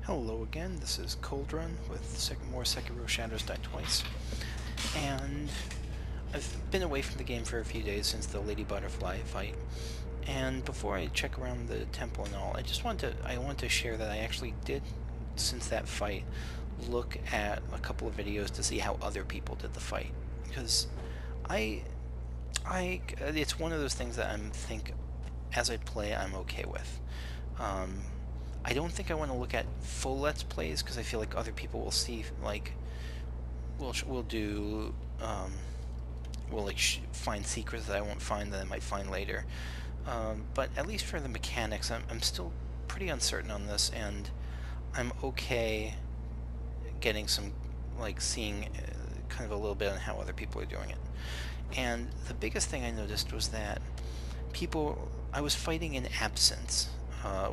Hello again, this is Cold Run with more Sekiro Shadows Die Twice, and I've been away from the game for a few days since the Lady Butterfly fight, and before I check around the temple and all, I want to share that I actually did, since that fight, look at a couple of videos to see how other people did the fight, because I, it's one of those things that as I play, I'm okay with. I don't think I want to look at full Let's Plays because I feel like other people will see, like, will do, will like find secrets that I won't find that I might find later. But at least for the mechanics, I'm still pretty uncertain on this, and I'm okay getting some, like, seeing kind of a little bit on how other people are doing it. And the biggest thing I noticed was that I was fighting in absence.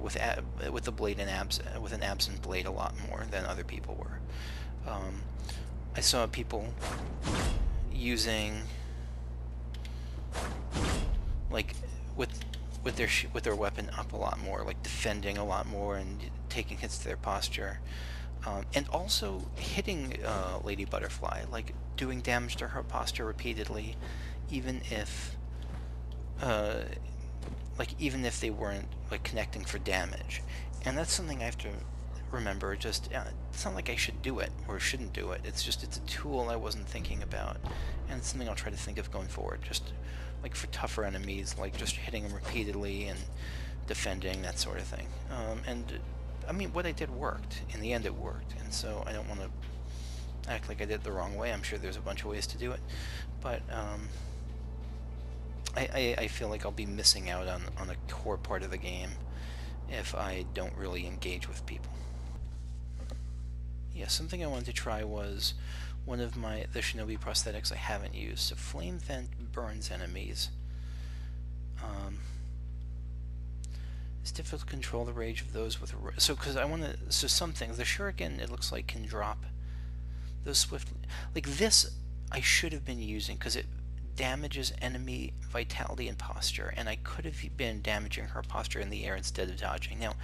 With the blade with an absent blade a lot more than other people were. I saw people using, like, with their weapon up a lot more, like defending a lot more and taking hits to their posture, and also hitting Lady Butterfly, like doing damage to her posture repeatedly, even if even if they weren't, like, connecting for damage. And that's something I have to remember. Just it's not like I should do it or shouldn't do it. It's just, it's a tool I wasn't thinking about, and it's something I'll try to think of going forward. Just like for tougher enemies, like just hitting them repeatedly and defending, that sort of thing. And I mean, what I did worked. In the end, it worked, and so I don't want to act like I did it the wrong way. I'm sure there's a bunch of ways to do it, but I feel like I'll be missing out on a core part of the game if I don't really engage with people. Yeah, something I wanted to try was one of the Shinobi prosthetics I haven't used. So Flame Vent burns enemies. It's difficult to control the rage of those with... some things, the Shuriken, it looks like, can drop those swiftly. Like this, I should have been using, because it damages enemy vitality and posture, and I could have been damaging her posture in the air instead of dodging. Now,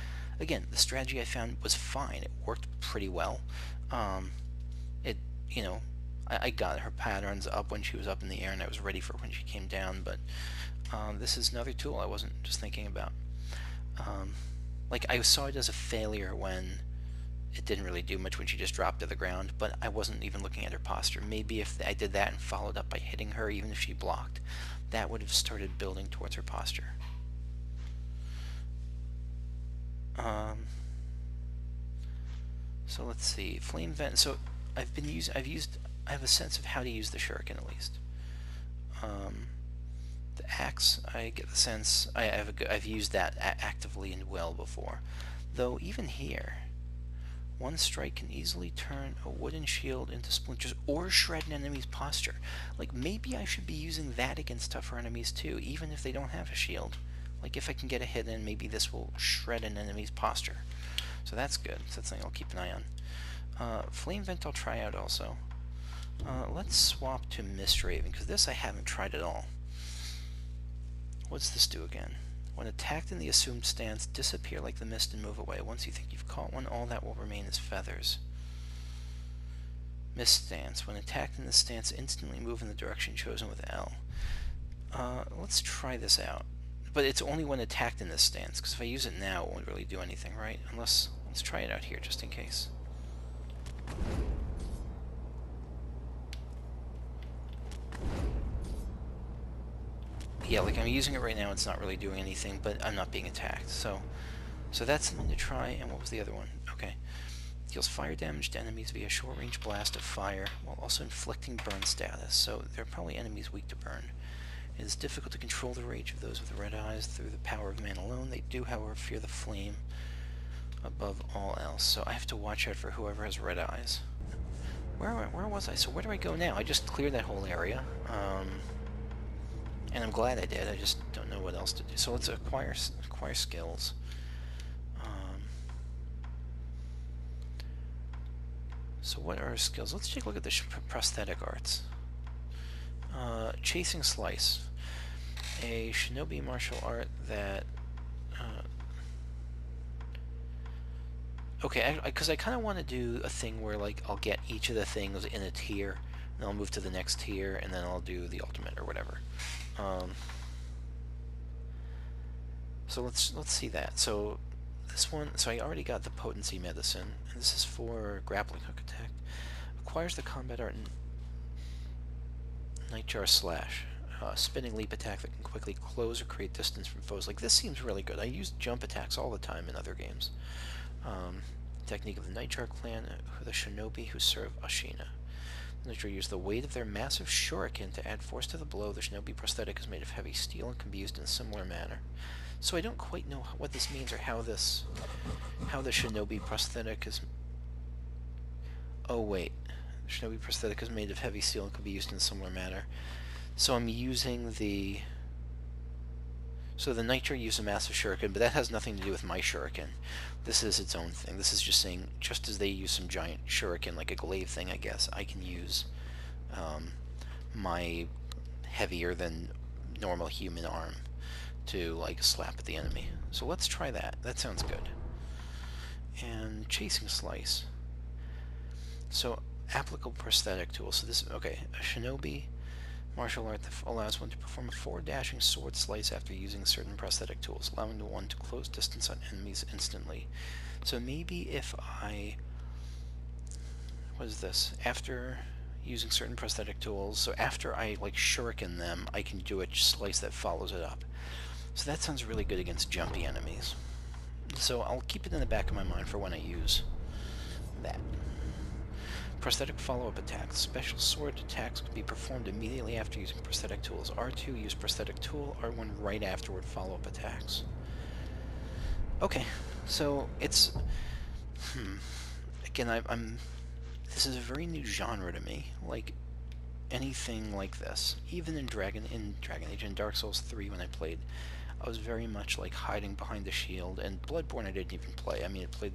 again, the strategy I found was fine. It worked pretty well. It, you know, I got her patterns up when she was up in the air, and I was ready for when she came down, but this is another tool I wasn't just thinking about. Like, I saw it as a failure when it didn't really do much when she just dropped to the ground, but I wasn't even looking at her posture. Maybe if I did that and followed up by hitting her, even if she blocked, that would have started building towards her posture. So let's see, Flame Vent. So I have a sense of how to use the Shuriken at least. The axe, I get the sense I've used that actively and well before, though even here, one strike can easily turn a wooden shield into splinters or shred an enemy's posture. Like, maybe I should be using that against tougher enemies too, even if they don't have a shield. Like, if I can get a hit in, maybe this will shred an enemy's posture. So that's good. So that's something I'll keep an eye on. Flame Vent I'll try out also. Let's swap to Mist Raven, because this I haven't tried at all. What's this do again? When attacked in the assumed stance, disappear like the mist and move away. Once you think you've caught one, all that will remain is feathers. Mist stance. When attacked in this stance, instantly move in the direction chosen with L. Let's try this out. But it's only when attacked in this stance, because if I use it now, it won't really do anything, right? Let's try it out here, just in case. Yeah, like, I'm using it right now, it's not really doing anything, but I'm not being attacked, so that's something to try. And what was the other one? Okay. Deals fire damage to enemies via short-range blast of fire, while also inflicting burn status, so there are probably enemies weak to burn. It is difficult to control the rage of those with red eyes through the power of man alone. They do, however, fear the flame above all else, so I have to watch out for whoever has red eyes. Where was I? So where do I go now? I just cleared that whole area. And I'm glad I did. I just don't know what else to do. So let's acquire skills. So what are our skills? Let's take a look at the prosthetic arts. Chasing Slice, a shinobi martial art that Okay, because I kind of want to do a thing where, like, I'll get each of the things in a tier, and I'll move to the next tier, and then I'll do the ultimate or whatever. So let's see that. So this one, so I already got the potency medicine, and this is for grappling hook attack. Acquires the combat art Nightjar Slash. Spinning leap attack that can quickly close or create distance from foes. Like, this seems really good. I use jump attacks all the time in other games. Technique of the Nightjar clan, the shinobi who serve Ashina. The Nightjar use the weight of their massive shuriken to add force to the blow. The shinobi prosthetic is made of heavy steel and can be used in a similar manner. So I don't quite know what this means or how the shinobi prosthetic is... Oh wait, the shinobi prosthetic is made of heavy steel and can be used in a similar manner. So I'm using the... So the Nitro used a massive shuriken, but that has nothing to do with my shuriken. This is its own thing. This is just saying, just as they use some giant shuriken, like a glaive thing, I guess, I can use my heavier than normal human arm to, like, slap at the enemy. So let's try that. That sounds good. And Chasing Slice. So, applicable prosthetic tool. So this, okay, a shinobi martial art that allows one to perform a forward-dashing sword slice after using certain prosthetic tools, allowing the one to close distance on enemies instantly. So maybe if I... What is this? After using certain prosthetic tools, so after I, like, shuriken them, I can do a slice that follows it up. So that sounds really good against jumpy enemies. So I'll keep it in the back of my mind for when I use that. Prosthetic follow-up attacks. Special sword attacks can be performed immediately after using prosthetic tools. R2 use prosthetic tool, R1 right afterward follow-up attacks. Okay, so it's... Again, I'm... This is a very new genre to me. Like, anything like this. Even in Dragon Age and Dark Souls 3 when I played, I was very much like hiding behind the shield, and Bloodborne I didn't even play. I mean, I played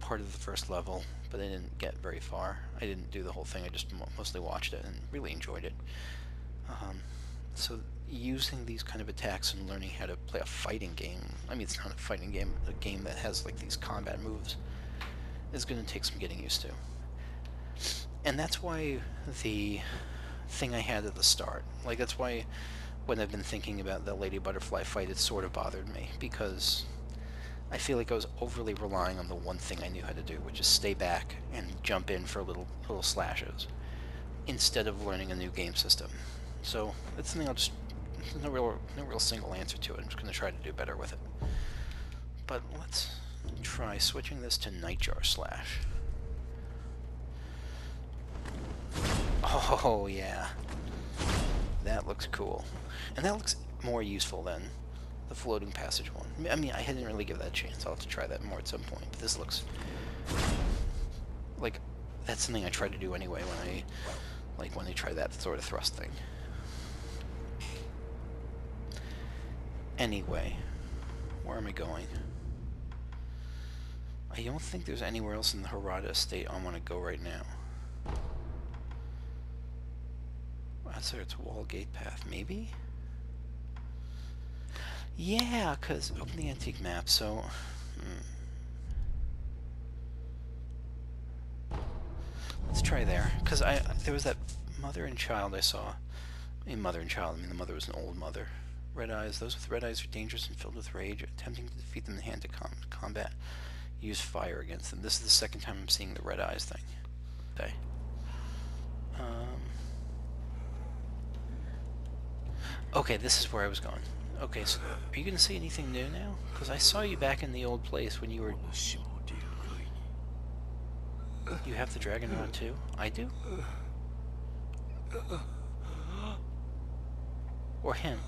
part of the first level, but I didn't get very far. I didn't do the whole thing, I just mostly watched it and really enjoyed it. So using these kind of attacks and learning how to play a fighting game, I mean, it's not a fighting game, a game that has like these combat moves, is going to take some getting used to. And that's why the thing I had at the start, like, that's why when I've been thinking about the Lady Butterfly fight, it sort of bothered me, because I feel like I was overly relying on the one thing I knew how to do, which is stay back and jump in for little slashes, instead of learning a new game system. So that's something I'll just... There's no real single answer to it. I'm just going to try to do better with it. But let's try switching this to Nightjar Slash. Oh yeah, that looks cool, and that looks more useful than the floating passage one. I mean, I didn't really give that a chance. I'll have to try that more at some point. But this looks like that's something I try to do anyway when I try that sort of thrust thing. Anyway, where am I going? I don't think there's anywhere else in the Harada estate I want to go right now. So it's Wall Gate Path, maybe? Yeah, because open the antique map, so... Let's try there, because there was that mother and child I saw. I mean, mother and child, I mean the mother was an old mother. Red eyes, those with red eyes are dangerous and filled with rage. Attempting to defeat them in hand-to-hand combat, use fire against them. This is the second time I'm seeing the red eyes thing. Okay. Okay, this is where I was going. Okay, so are you going to say anything new now? Because I saw you back in the old place when you were... You have the Dragonrot too? I do? Or him?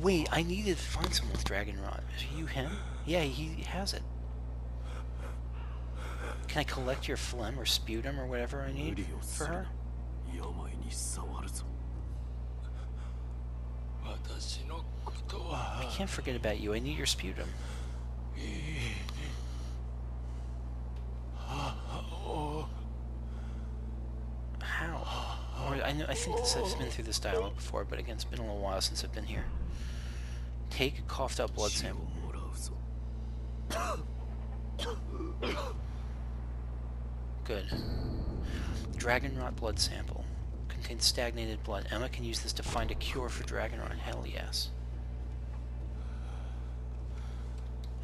Wait, I needed to find someone with Dragonrot. Is you him? Yeah, he has it. Can I collect your phlegm or sputum or whatever I need for her? I can't forget about you. I need your sputum. I think I've been through this dialogue before, but again, it's been a little while since I've been here. Take a coughed up blood sample. Good. Dragonrot blood sample. Contains stagnated blood. Emma can use this to find a cure for Dragonrot. Hell yes.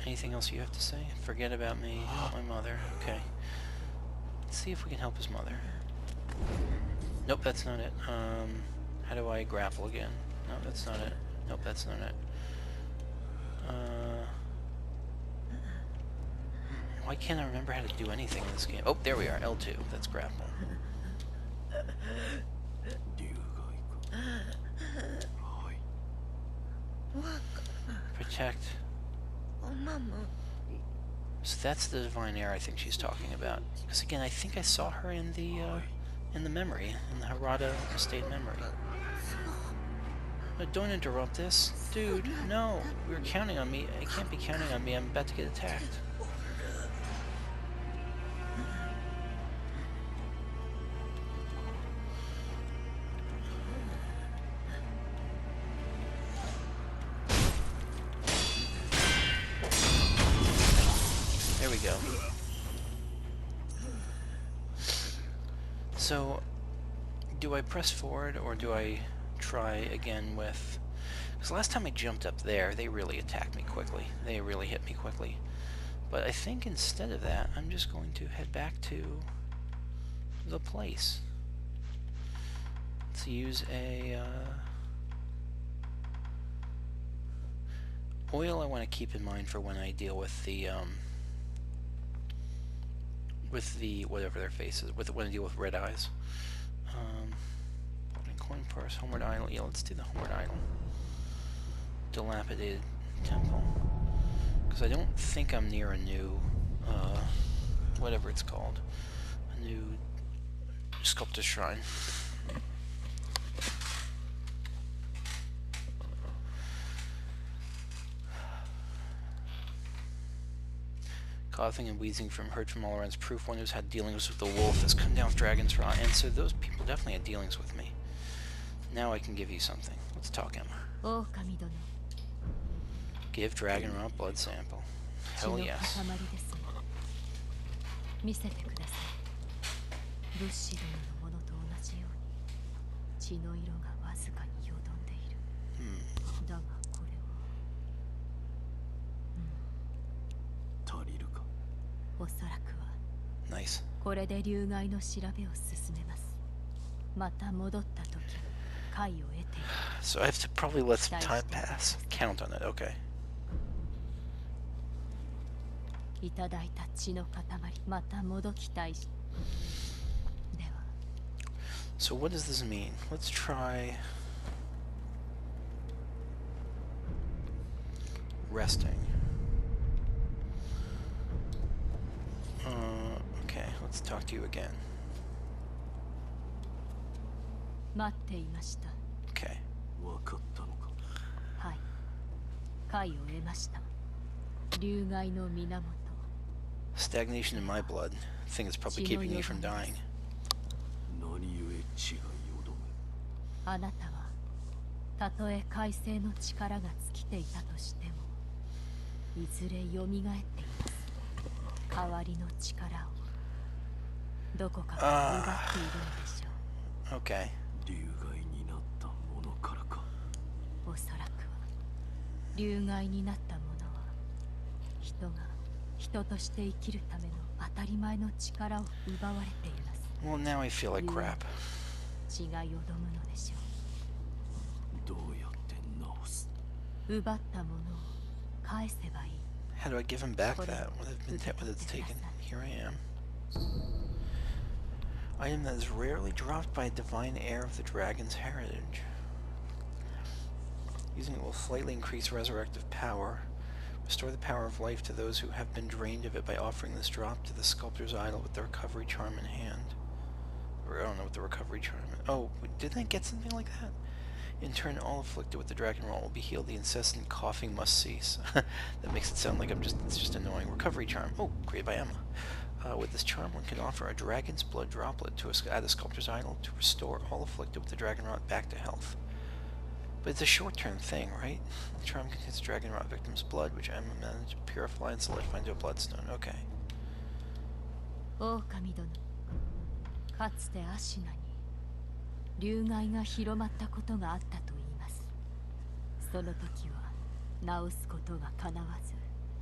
Anything else you have to say? Forget about me. Help my mother. Okay. Let's see if we can help his mother. Nope, that's not it. How do I grapple again? No, that's not it. Nope, that's not it. Why can't I remember how to do anything in this game? Oh, there we are. L2. That's grapple. Protect. So that's the divine air I think she's talking about. Because again, I think I saw her in the memory, in the Harada estate memory. But don't interrupt this. Dude, no. We were counting on me. I can't be counting on me. I'm about to get attacked. There we go. So, do I press forward, or do I try again with... Because last time I jumped up there, they really attacked me quickly. They really hit me quickly. But I think instead of that, I'm just going to head back to the place. Let's use a... oil I want to keep in mind for when I deal with the whatever their face is, when I deal with red eyes. Coin purse, Homeward Island. Yeah, let's do the Homeward Island. Dilapidated temple. Because I don't think I'm near a new, whatever it's called. A new Sculptor shrine. Coughing and wheezing from hurt from all around is proof one who's had dealings with the wolf has come down with Dragonrot, and so those people definitely had dealings with me. Now I can give you something. Let's talk, Emma. Give Dragonrot blood sample. Hell yes. Nice. So I have to probably let some time pass. Count on it, okay. So what does this mean? Let's try resting. Okay, let's talk to you again. Okay. Stagnation in my blood. I think it's probably keeping me from dying. Okay. Well, now I feel like crap. How do I give him back that? What it's taken? Here I am. Item that is rarely dropped by a divine heir of the dragon's heritage. Using it will slightly increase resurrective power. Restore the power of life to those who have been drained of it by offering this drop to the sculptor's idol with the recovery charm in hand. Or I don't know what the recovery charm is. Oh, didn't I get something like that? In turn, all afflicted with the Dragonrot will be healed. The incessant coughing must cease. That makes it sound like it's just annoying. Recovery charm. Oh, created by Emma. With this charm, one can offer a dragon's blood droplet at a sculptor's idol to restore all afflicted with the Dragonrot back to health. But it's a short-term thing, right? The charm contains Dragonrot victim's blood, which Emma managed to purify and solidify into a bloodstone. Okay. 狼殿、かつてアシナに流害が広まったことがあったと言います。その時は治すことが叶わず、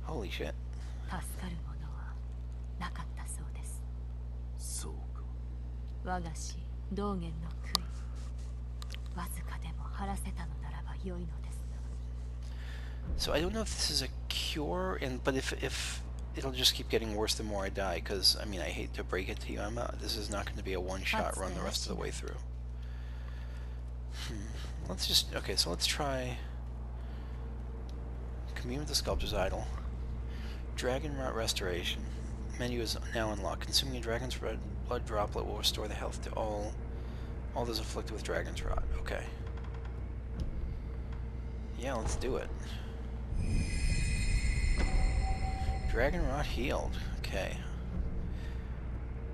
Holy shit. 助かるものはなかったそうです。そうか。我が師道元の悔い、わずかでも晴らせたのならば良いのですが。 So I don't know if this is a cure, but if it'll just keep getting worse the more I die, because, I mean, I hate to break it to you, Emma, this is not going to be a one-shot run the rest of the way through. Let's just, okay, so let's try commune with the Sculptor's Idol. Dragonrot Restoration. Menu is now unlocked. Consuming a dragon's blood droplet will restore the health to all those afflicted with dragon's rot. Okay. Yeah, let's do it. Dragonrot healed. Okay.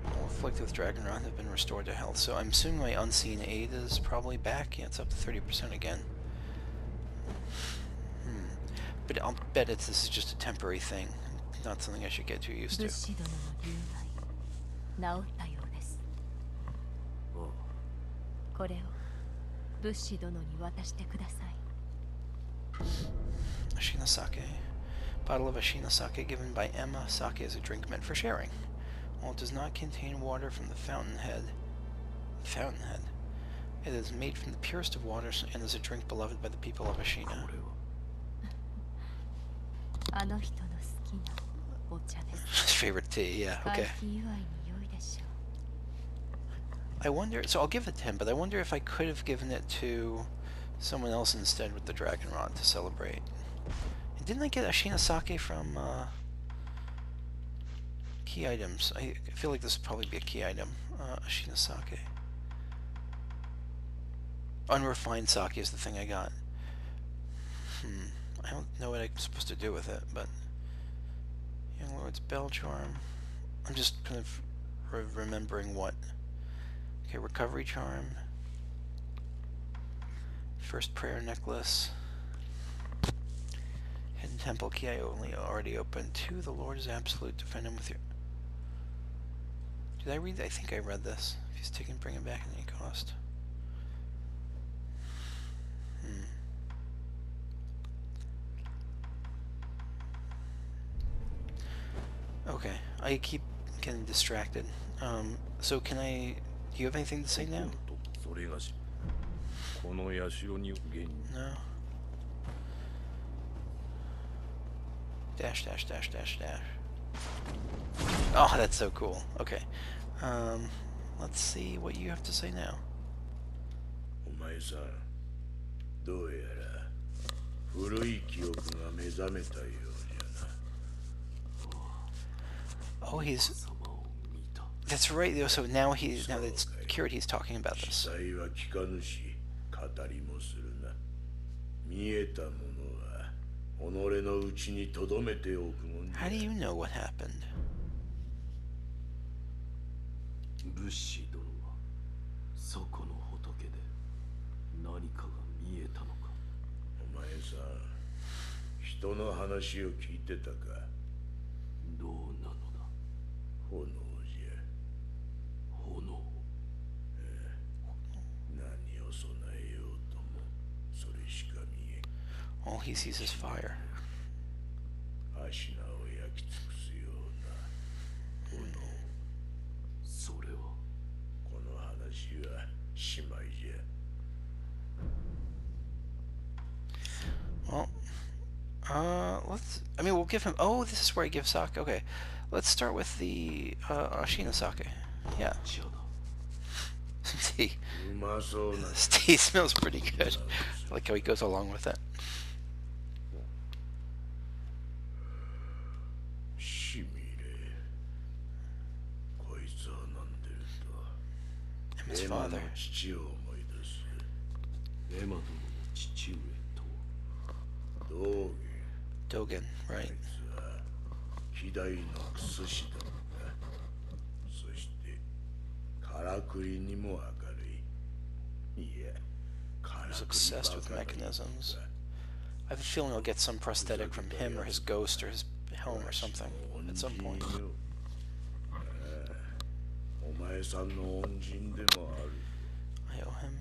All afflicted with Dragonrot have been restored to health. So I'm assuming my Unseen Aid is probably back. Yeah, it's up to 30% again. But I'll bet this is just a temporary thing. Not something I should get too used to. 治ったようです。これを仏師殿に渡してください。 Ashina Sake. Bottle of Ashina Sake given by Emma. Sake is a drink meant for sharing. While it does not contain water from the fountainhead, it is made from the purest of waters and is a drink beloved by the people of Ashina. あの人の好きなお茶です。 His favorite tea, yeah, okay. 回復祝いに良いでしょう。 I wonder, so I'll give it to him, but I wonder if I could have given it to someone else instead with the Dragonrot to celebrate. And didn't I get Ashina Sake from key items? I feel like this would probably be a key item. Ashina Sake. Unrefined Sake is the thing I got. I don't know what I'm supposed to do with it, but... Young Lord's Bell Charm. I'm just kind of remembering what. Okay, Recovery Charm. First Prayer Necklace. Hidden Temple Key I already opened. 2, the Lord is absolute. Defend him with your... Did I read? I think I read this. If he's taken, bring him back at any cost. Okay, I keep getting distracted. So can I... Do you have anything to say now? No. Dash, dash, dash, dash, dash. Oh, that's so cool. Okay. Let's see what you have to say now. Oh, he's... That's right, so now that's cured, he's talking about this. How do you know what happened? All he sees is fire. Well, we'll give him... Oh, this is where I give sake. Okay, let's start with the Ashina Sake. Yeah. Tea. This tea smells pretty good. I like how he goes along with it. Emma's father. Dogen, right. He's obsessed with mechanisms. I have a feeling I'll get some prosthetic from him or his ghost or his helm or something at some point. I owe him.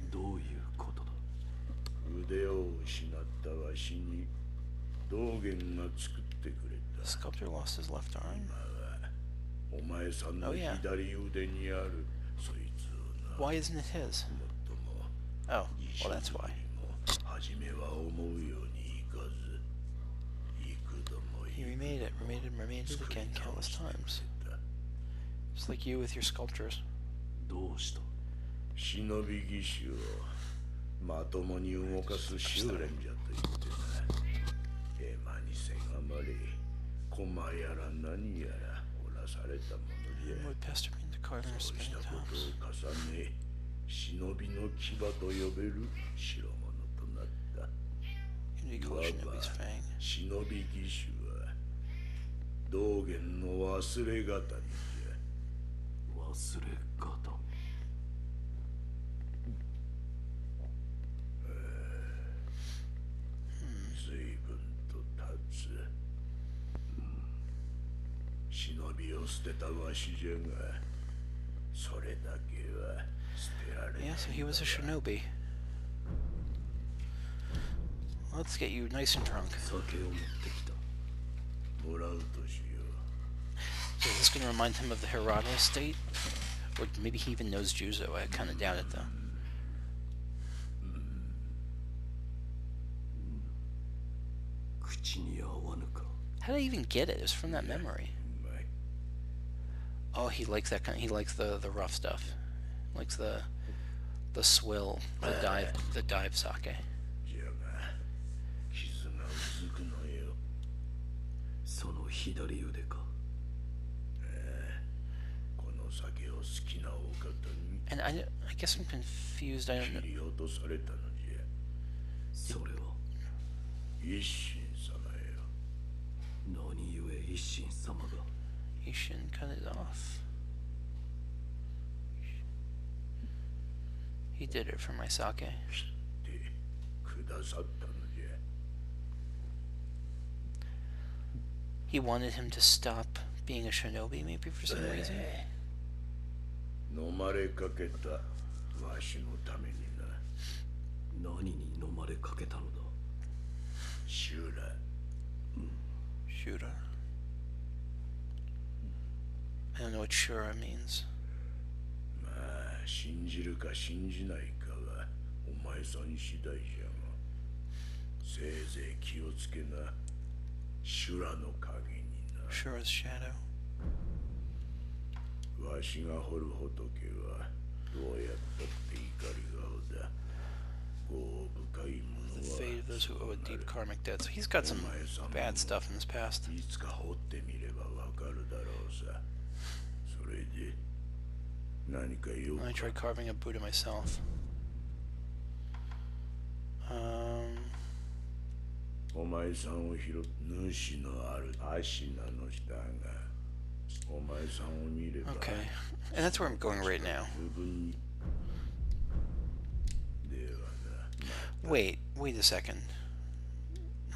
The sculptor lost his left arm. Oh yeah. Why isn't it his? Oh, well that's why. He remade it again countless times. Just like you with your sculptures. Would pester me into carving or spinning tops. Can be called Shinobi's Fang. Yeah, so he was a shinobi. Let's get you nice and drunk. So is this going to remind him of the Hirata estate? Or maybe he even knows Juzo. I kind of doubt it, though. How did I even get it? It was from that memory. Oh, he likes that kind. He likes the rough stuff. Likes the swill, the dive sake. And I guess I'm confused. I don't know. Ishin cut it off. He did it for my sake. He wanted him to stop being a shinobi, maybe for some reason. Shura. I don't know what Shura means. Shura's shadow. The fate of those who owe a deep karmic debt. So he's got some bad stuff in his past. I tried carving a Buddha myself. Okay, and that's where I'm going right now. Wait a second.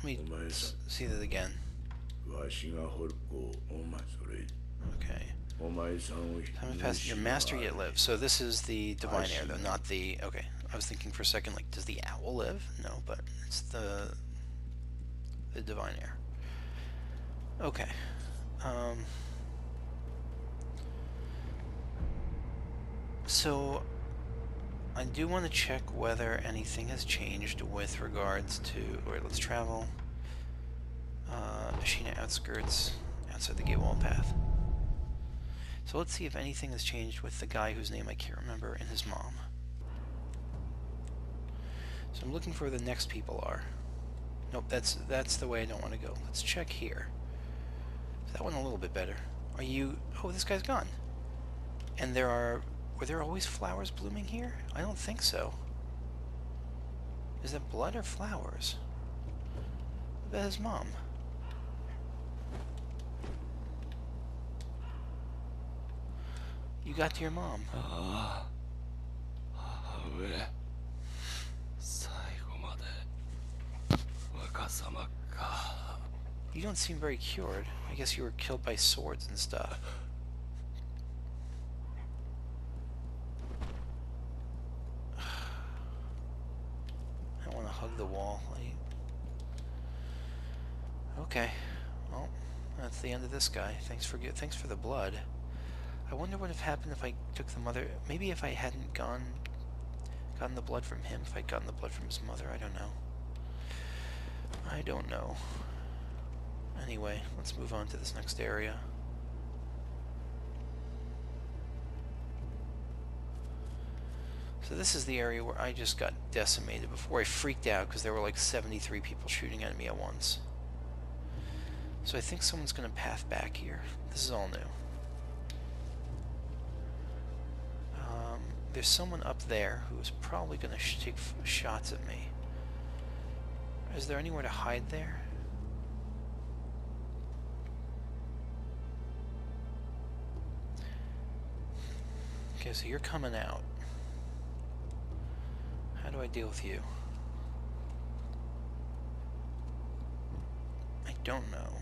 Let me see that again. Okay. Time passed. Your master yet lives. So this is the divine heir, though, not the. Okay, I was thinking for a second, like, does the owl live? No, but it's the divine heir. Okay. So I do want to check whether anything has changed with regards to. Wait, let's travel. Ashina outskirts, outside the gate wall path. So let's see if anything has changed with the guy whose name I can't remember and his mom. So I'm looking for where the next people are. Nope, that's the way I don't want to go. Let's check here. That one a little bit better. Are you... Oh, this guy's gone. And there are... Were there always flowers blooming here? I don't think so. Is that blood or flowers? What about his mom? You got to your mom. 母上、最後まで若様か。 You don't seem very cured. I guess you were killed by swords and stuff. I want to hug the wall. Okay. Well, that's the end of this guy. Thanks for the blood. I wonder what would have happened if I took the mother. Maybe if I hadn't gotten the blood from him. If I'd gotten the blood from his mother. I don't know. I don't know. Anyway, let's move on to this next area. So this is the area where I just got decimated before I freaked out because there were like 73 people shooting at me at once. So I think someone's going to path back here. This is all new. There's someone up there who's probably going to take shots at me. Is there anywhere to hide there? Okay, so you're coming out. How do I deal with you? I don't know.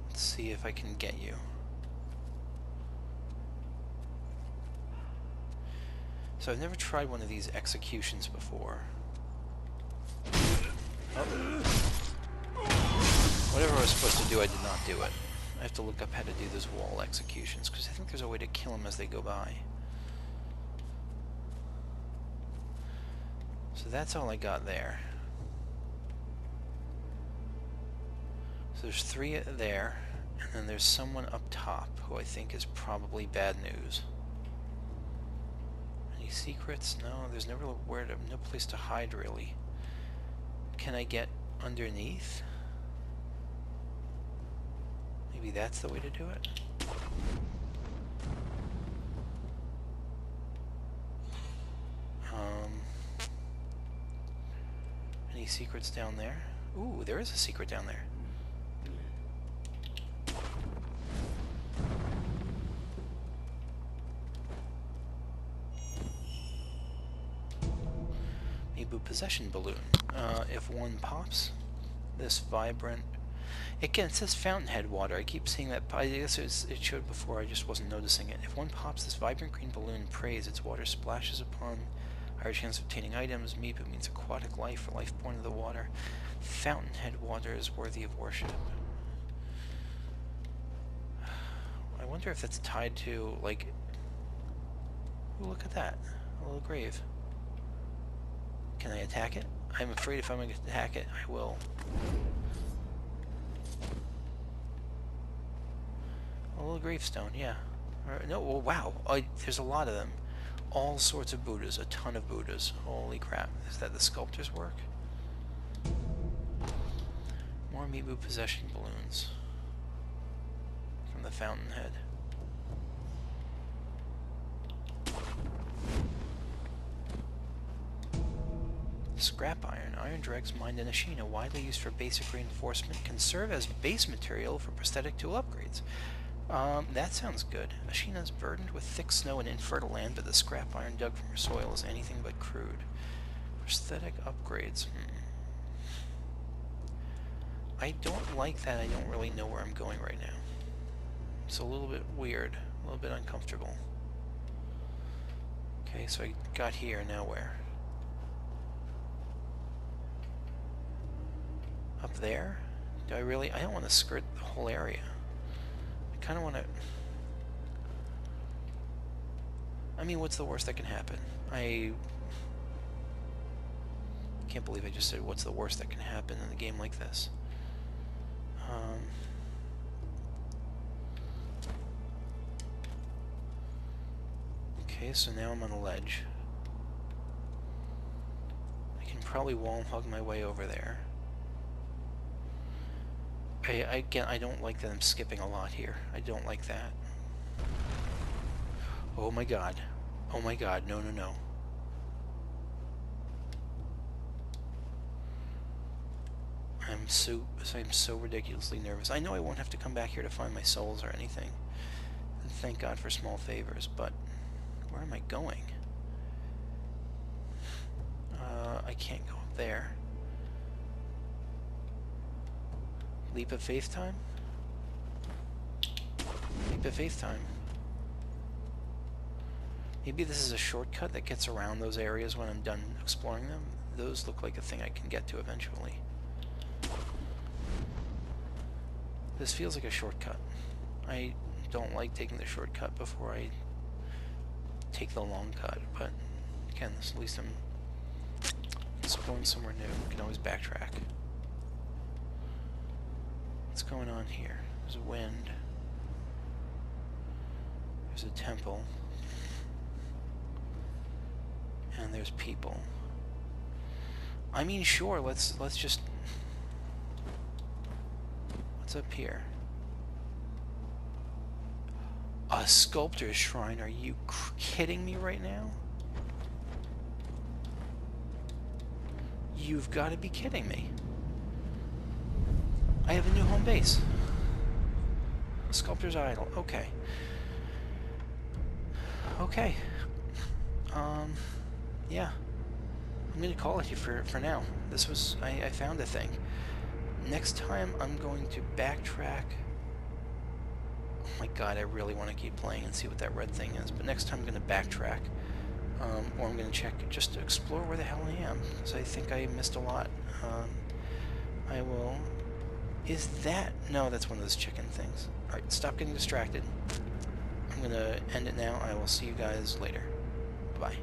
Let's see if I can get you. So I've never tried one of these executions before. Oh. Whatever I was supposed to do, I did not do it. I have to look up how to do those wall executions, because I think there's a way to kill them as they go by. So that's all I got there. So there's 3 there, and then there's someone up top who I think is probably bad news. Any secrets? No, there's no place to hide really. Can I get underneath? Maybe that's the way to do it? Any secrets down there? Ooh, there is a secret down there. Maybe possession balloon. If one pops, this vibrant... Again, it says fountainhead water. I keep seeing that. I guess it showed before, I just wasn't noticing it. If one pops, this vibrant green balloon prays. Its water splashes upon higher chance of obtaining items. Mibu means aquatic life or life born of the water. Fountainhead water is worthy of worship. I wonder if that's tied to, like... Ooh, look at that. A little grave. Can I attack it? I'm afraid if I'm going to attack it, I will. A little gravestone, yeah. No, well, wow. There's a lot of them. All sorts of Buddhas, a ton of Buddhas. Holy crap. Is that the sculptor's work? More Mibu possession balloons. From the fountainhead. Scrap iron. Iron dregs mined in Ashina, widely used for basic reinforcement, can serve as base material for prosthetic tool upgrades. That sounds good. Ashina is burdened with thick snow and infertile land, but the scrap iron dug from her soil is anything but crude. Prosthetic upgrades. I don't like that. I don't really know where I'm going right now. It's a little bit weird. A little bit uncomfortable. Okay, so I got here. Now where? Up there? Do I really? I don't want to skirt the whole area. I kind of want to... I mean, what's the worst that can happen? I can't believe I just said what's the worst that can happen in a game like this. Okay, so now I'm on a ledge. I can probably wall hug my way over there. Again, I don't like that I'm skipping a lot here. I don't like that. Oh my god. Oh my god, no, no, no. I'm so ridiculously nervous. I know I won't have to come back here to find my souls or anything. And thank God for small favors, but Where am I going? I can't go up there. Leap of faith time? Leap of faith time. Maybe this is a shortcut that gets around those areas when I'm done exploring them. Those look like a thing I can get to eventually. This feels like a shortcut. I don't like taking the shortcut before I take the long cut, but again, at least I'm exploring somewhere new. I can always backtrack. What's going on here? There's a wind. There's a temple. And there's people. I mean, sure, let's just... What's up here? A sculptor's shrine? Are you kidding me right now? You've got to be kidding me. I have a new home base. Sculptor's idol. Okay. Okay. Yeah. I'm gonna call it here for now. This was... I found a thing. Next time I'm going to backtrack. Oh my god, I really want to keep playing and see what that red thing is. But next time I'm going to backtrack. Or I'm going to check just to explore where the hell I am. Because I think I missed a lot. I will... Is that... No, that's one of those chicken things. Alright, stop getting distracted. I'm going to end it now. I will see you guys later. Bye.